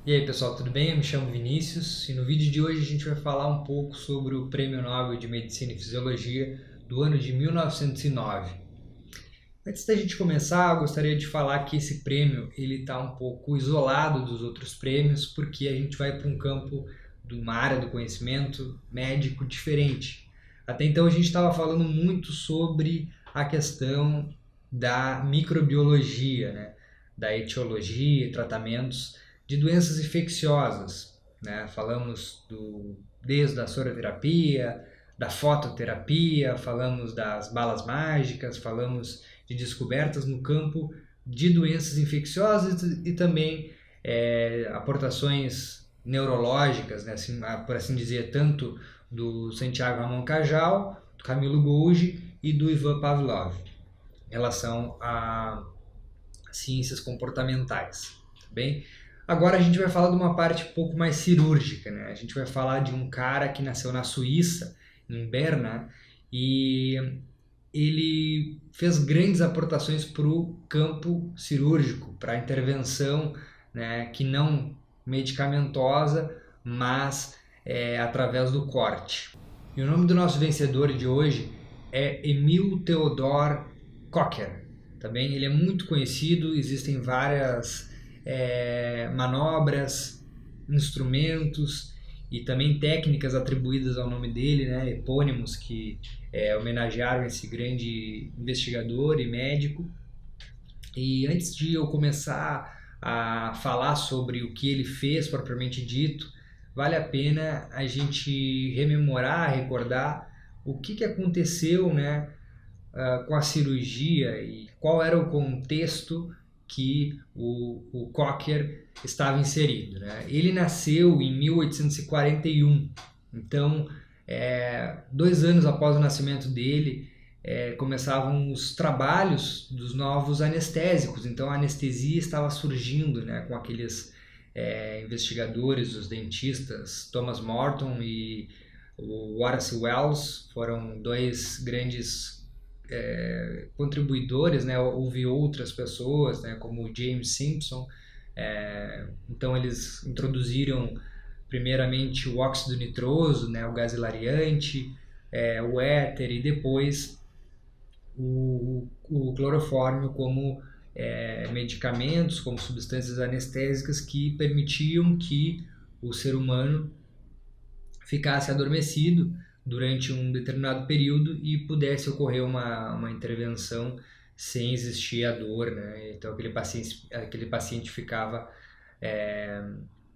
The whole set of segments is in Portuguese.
E aí pessoal, tudo bem? Eu me chamo Vinícius e no vídeo de hoje a gente vai falar um pouco sobre o Prêmio Nobel de Medicina e Fisiologia do ano de 1909. Antes da gente começar, eu gostaria de falar que esse prêmio ele está um pouco isolado dos outros prêmios porque a gente vai para um campo de uma área do conhecimento médico diferente. Até então a gente estava falando muito sobre a questão da microbiologia, né? Da etiologia e tratamentos de doenças infecciosas, né? Falamos desde a soroterapia, da fototerapia, falamos das balas mágicas, falamos de descobertas no campo de doenças infecciosas e também aportações neurológicas, né? Assim, por assim dizer, tanto do Santiago Ramon Cajal, do Camilo Golgi e do Ivan Pavlov, em relação a ciências comportamentais, tá bem? Agora a gente vai falar de uma parte um pouco mais cirúrgica, né? A gente vai falar de um cara que nasceu na Suíça, em Berna, e ele fez grandes aportações para o campo cirúrgico, para a intervenção, né, que não medicamentosa, mas através do corte. E o nome do nosso vencedor de hoje é Emil Theodor Kocher. Também ele é muito conhecido, existem várias manobras, instrumentos e também técnicas atribuídas ao nome dele, né, epônimos que homenagearam esse grande investigador e médico. E antes de eu começar a falar sobre o que ele fez propriamente dito, vale a pena a gente rememorar, recordar o que aconteceu, né, com a cirurgia e qual era o contexto que o Kocher estava inserido, né? Ele nasceu em 1841, então 2 anos após o nascimento dele começavam os trabalhos dos novos anestésicos, então a anestesia estava surgindo, né, com aqueles investigadores, os dentistas Thomas Morton e o Horace Wells, foram 2 grandes contribuidores, né? Houve outras pessoas, né, como o James Simpson. Então eles introduziram primeiramente o óxido nitroso, né, o gás hilariante, o éter e depois o clorofórmio como medicamentos, como substâncias anestésicas que permitiam que o ser humano ficasse adormecido durante um determinado período e pudesse ocorrer uma intervenção sem existir a dor, né? Então aquele paciente ficava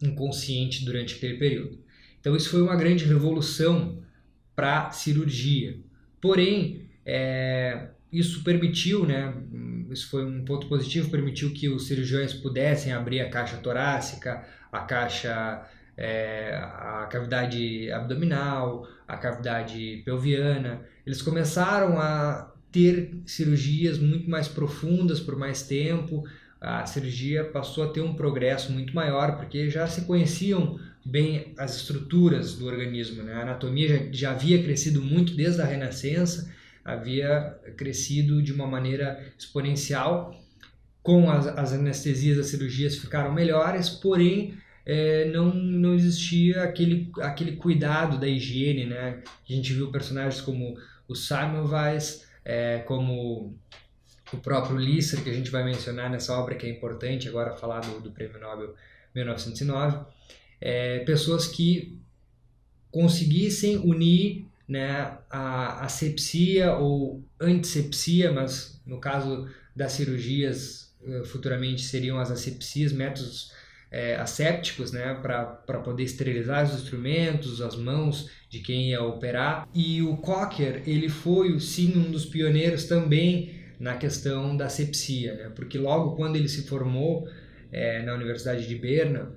inconsciente durante aquele período. Então isso foi uma grande revolução para a cirurgia. Porém, isso permitiu, né? Isso foi um ponto positivo, permitiu que os cirurgiões pudessem abrir a caixa torácica, a cavidade abdominal, a cavidade pelviana. Eles começaram a ter cirurgias muito mais profundas por mais tempo. A cirurgia passou a ter um progresso muito maior porque já se conheciam bem as estruturas do organismo, né? A anatomia já havia crescido muito desde a Renascença, havia crescido de uma maneira exponencial. Com as anestesias, as cirurgias ficaram melhores, porém não existia aquele cuidado da higiene, né? A gente viu personagens como o Semmelweis, como o próprio Lister, que a gente vai mencionar nessa obra que é importante agora falar do Prêmio Nobel 1909, pessoas que conseguissem unir, né, a asepsia ou antisepsia, mas no caso das cirurgias futuramente seriam as asepsias, métodos assépticos, né, para poder esterilizar os instrumentos, as mãos de quem ia operar. E o Kocher, ele foi sim um dos pioneiros também na questão da asepsia, né, porque logo quando ele se formou na Universidade de Berna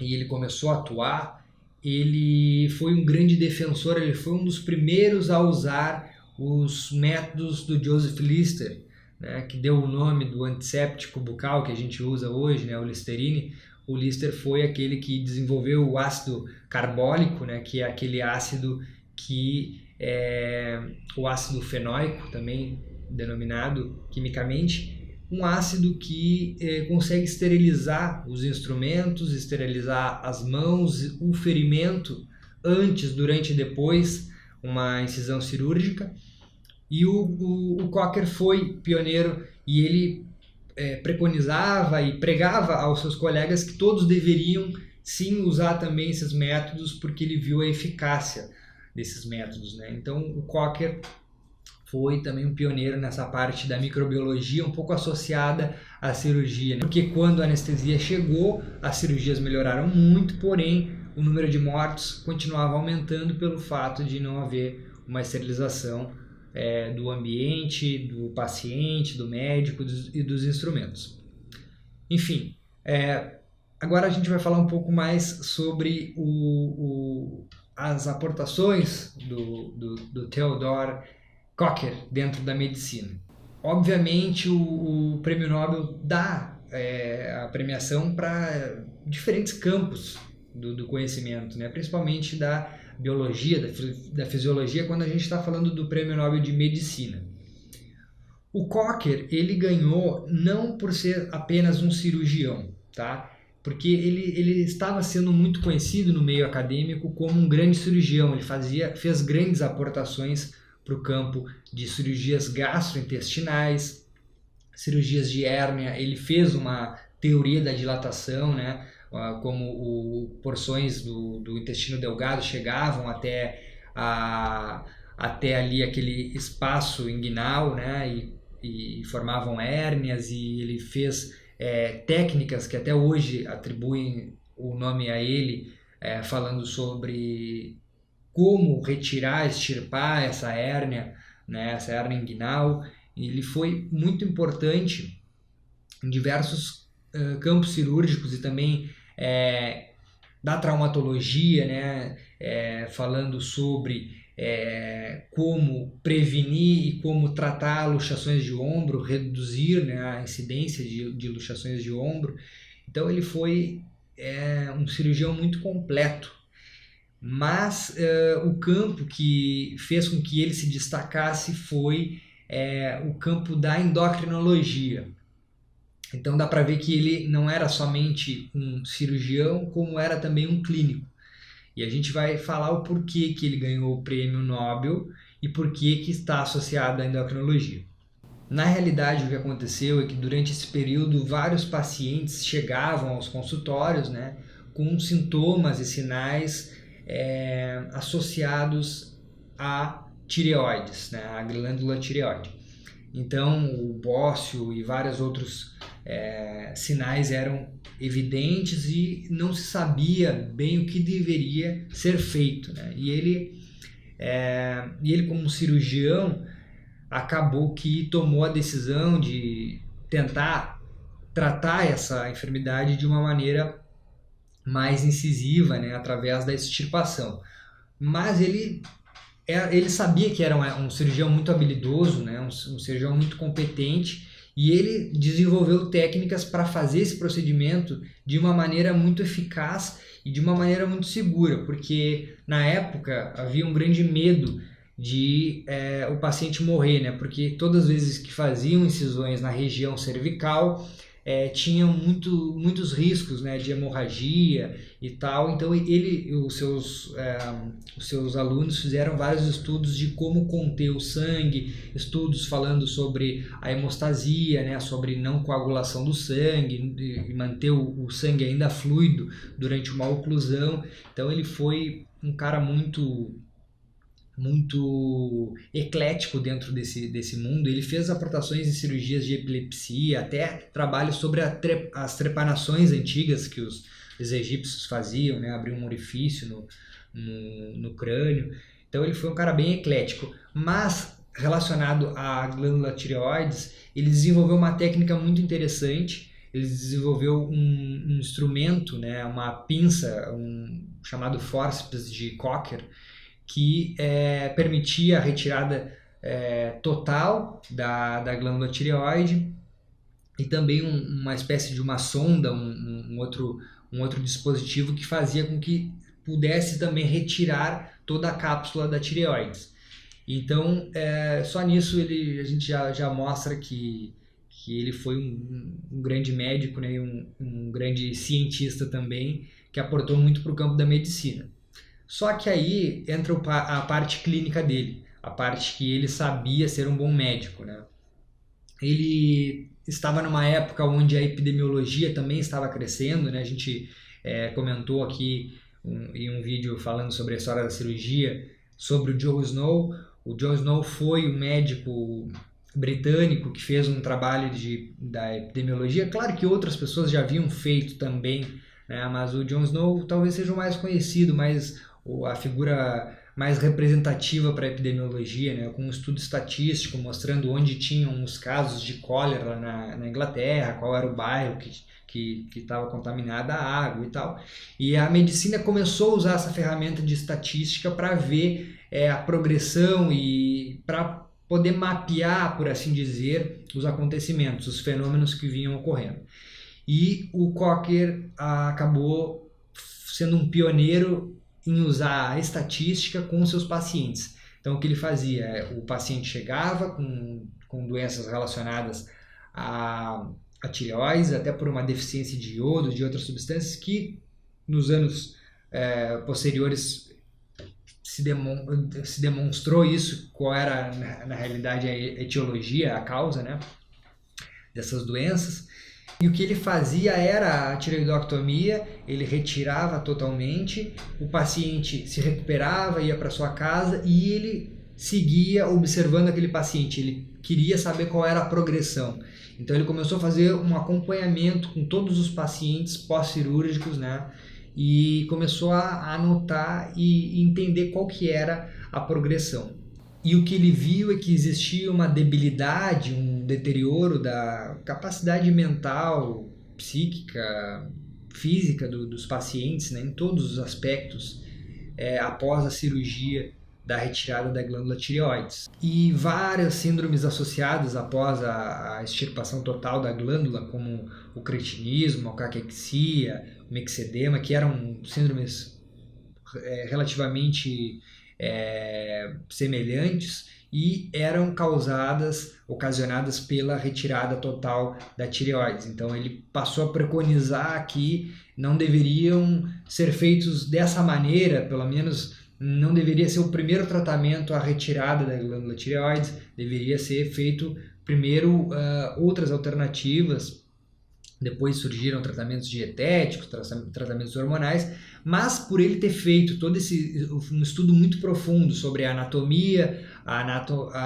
e ele começou a atuar, ele foi um grande defensor, ele foi um dos primeiros a usar os métodos do Joseph Lister, né, que deu o nome do antisséptico bucal que a gente usa hoje, né, o Listerine. O Lister foi aquele que desenvolveu o ácido carbólico, né, que é aquele ácido que o ácido fenóico, também denominado quimicamente, um ácido que consegue esterilizar os instrumentos, esterilizar as mãos, o ferimento antes, durante e depois uma incisão cirúrgica. E o Cocker foi pioneiro e ele preconizava e pregava aos seus colegas que todos deveriam sim usar também esses métodos, porque ele viu a eficácia desses métodos, né? Então o Cocker foi também um pioneiro nessa parte da microbiologia, um pouco associada à cirurgia, né? Porque quando a anestesia chegou, as cirurgias melhoraram muito, porém o número de mortes continuava aumentando pelo fato de não haver uma esterilização do ambiente, do paciente, do médico e dos instrumentos. Enfim, agora a gente vai falar um pouco mais sobre as aportações do Theodor Cocker dentro da medicina. Obviamente o Prêmio Nobel dá a premiação para diferentes campos do conhecimento, né? Principalmente da biologia, da fisiologia, quando a gente está falando do Prêmio Nobel de Medicina. O Cocker, ele ganhou não por ser apenas um cirurgião, tá? Porque ele estava sendo muito conhecido no meio acadêmico como um grande cirurgião. Ele fez grandes aportações para o campo de cirurgias gastrointestinais, cirurgias de hérnia. Ele fez uma teoria da dilatação, né? Como porções do intestino delgado chegavam até ali aquele espaço inguinal, né? E formavam hérnias, e ele fez técnicas que até hoje atribuem o nome a ele, falando sobre como retirar, extirpar essa hérnia, né? Essa hérnia inguinal. Ele foi muito importante em diversos campos cirúrgicos e também da traumatologia, né? Falando sobre como prevenir e como tratar luxações de ombro, reduzir, né, a incidência de luxações de ombro. Então ele foi um cirurgião muito completo, mas o campo que fez com que ele se destacasse foi o campo da endocrinologia. Então dá para ver que ele não era somente um cirurgião, como era também um clínico. E a gente vai falar o porquê que ele ganhou o prêmio Nobel e porquê que está associado à endocrinologia. Na realidade, o que aconteceu é que durante esse período vários pacientes chegavam aos consultórios, né, com sintomas e sinais associados a tireoides, né, a glândula tireoide. Então o bócio e vários outros sinais eram evidentes e não se sabia bem o que deveria ser feito, né? E ele como cirurgião acabou que tomou a decisão de tentar tratar essa enfermidade de uma maneira mais incisiva, né, através da extirpação. Mas ele sabia que era um cirurgião muito habilidoso, né, um cirurgião muito competente, e ele desenvolveu técnicas para fazer esse procedimento de uma maneira muito eficaz e de uma maneira muito segura, porque na época havia um grande medo de o paciente morrer, né, porque todas as vezes que faziam incisões na região cervical, tinham muitos riscos, né, de hemorragia e tal. Então os seus alunos fizeram vários estudos de como conter o sangue, estudos falando sobre a hemostasia, né, sobre não coagulação do sangue e manter o sangue ainda fluido durante uma oclusão. Então ele foi um cara muito eclético dentro desse mundo. Ele fez aportações em cirurgias de epilepsia, até trabalhos sobre as trepanações antigas que os egípcios faziam, né? Abrir um orifício no crânio. Então ele foi um cara bem eclético, mas relacionado à glândula tireoides, ele desenvolveu uma técnica muito interessante. Ele desenvolveu um instrumento, né? Uma pinça, chamado fórceps de Cocker, que permitia a retirada total da glândula tireoide, e também uma espécie de uma sonda, um outro dispositivo que fazia com que pudesse também retirar toda a cápsula da tireoide. Então, só nisso a gente já mostra que que ele foi um grande médico, né, e um grande cientista também, que aportou muito para o campo da medicina. Só que aí entra a parte clínica dele, a parte que ele sabia ser um bom médico, né? Ele estava numa época onde a epidemiologia também estava crescendo, né? A gente comentou aqui em um vídeo falando sobre a história da cirurgia, sobre o Joe Snow. O Joe Snow foi um médico britânico que fez um trabalho da epidemiologia. Claro que outras pessoas já haviam feito também, né? Mas o John Snow talvez seja o mais conhecido, a figura mais representativa para a epidemiologia, né? Com um estudo estatístico mostrando onde tinham os casos de cólera na Inglaterra, qual era o bairro que estava contaminada a água e tal. E a medicina começou a usar essa ferramenta de estatística para ver a progressão e para poder mapear, por assim dizer, os acontecimentos, os fenômenos que vinham ocorrendo. E o Cocker acabou sendo um pioneiro em usar a estatística com os seus pacientes. Então, o que ele fazia? O paciente chegava com doenças relacionadas a tireoides, até por uma deficiência de iodo, de outras substâncias, que nos anos posteriores se demonstrou isso, qual era, na realidade, a etiologia, a causa, né, dessas doenças. E o que ele fazia era a tireoidectomia, ele retirava totalmente, o paciente se recuperava, ia para sua casa e ele seguia observando aquele paciente, ele queria saber qual era a progressão. Então ele começou a fazer um acompanhamento com todos os pacientes pós-cirúrgicos, né? E começou a anotar e entender qual que era a progressão. E o que ele viu é que existia uma debilidade, um deterioro da capacidade mental, psíquica, física dos pacientes, né, em todos os aspectos, após a cirurgia da retirada da glândula tireoides. E várias síndromes associadas após a extirpação total da glândula, como o cretinismo, a caquexia, o mixedema, que eram síndromes relativamente semelhantes e eram ocasionadas pela retirada total da tireoides. Então ele passou a preconizar que não deveriam ser feitos dessa maneira, pelo menos não deveria ser o primeiro tratamento a retirada da glândula tireoides, deveria ser feito primeiro outras alternativas. Depois surgiram tratamentos dietéticos, tratamentos hormonais, mas por ele ter feito todo um estudo muito profundo sobre a anatomia, a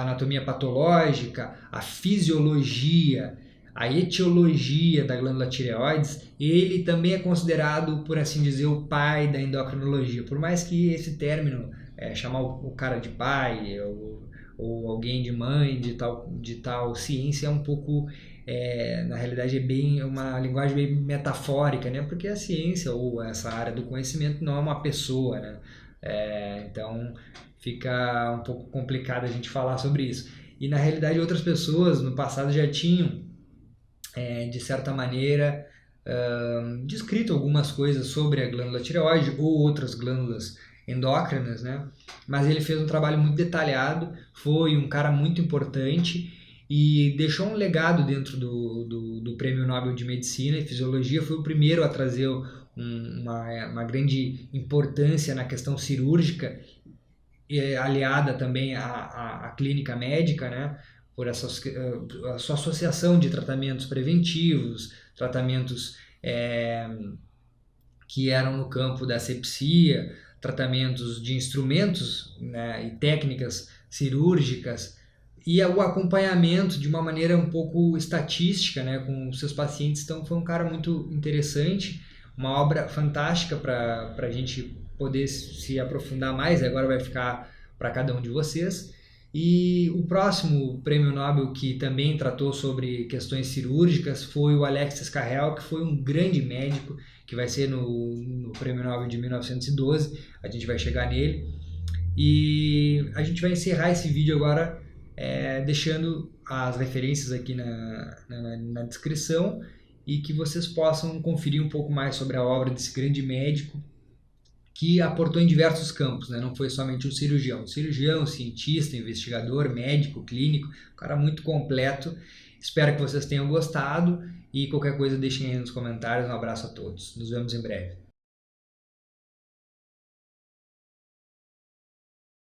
anatomia patológica, a fisiologia, a etiologia da glândula tireoides, ele também é considerado, por assim dizer, o pai da endocrinologia. Por mais que esse término, chamar o cara de pai ou alguém de mãe de tal ciência, é um pouco... na realidade é bem uma linguagem bem metafórica, né? Porque a ciência ou essa área do conhecimento não é uma pessoa, né? Então fica um pouco complicado a gente falar sobre isso. E na realidade outras pessoas no passado já tinham, de certa maneira, descrito algumas coisas sobre a glândula tireoide ou outras glândulas endócrinas, né? Mas ele fez um trabalho muito detalhado, foi um cara muito importante e deixou um legado dentro do Prêmio Nobel de Medicina e Fisiologia. Foi o primeiro a trazer uma grande importância na questão cirúrgica, aliada também à clínica médica, né? Por a sua associação de tratamentos preventivos, tratamentos que eram no campo da asepsia, tratamentos de instrumentos, né, e técnicas cirúrgicas, e o acompanhamento de uma maneira um pouco estatística, né, com os seus pacientes. Então foi um cara muito interessante, uma obra fantástica para a gente poder se aprofundar mais. Agora vai ficar para cada um de vocês. E o próximo prêmio Nobel que também tratou sobre questões cirúrgicas foi o Alexis Carrel, que foi um grande médico, que vai ser no prêmio Nobel de 1912, a gente vai chegar nele. E a gente vai encerrar esse vídeo agora deixando as referências aqui na descrição, e que vocês possam conferir um pouco mais sobre a obra desse grande médico que aportou em diversos campos, né? Não foi somente um cirurgião, cientista, investigador, médico, clínico, um cara muito completo, Espero que vocês tenham gostado e qualquer coisa deixem aí nos comentários. Um abraço a todos. Nos vemos em breve.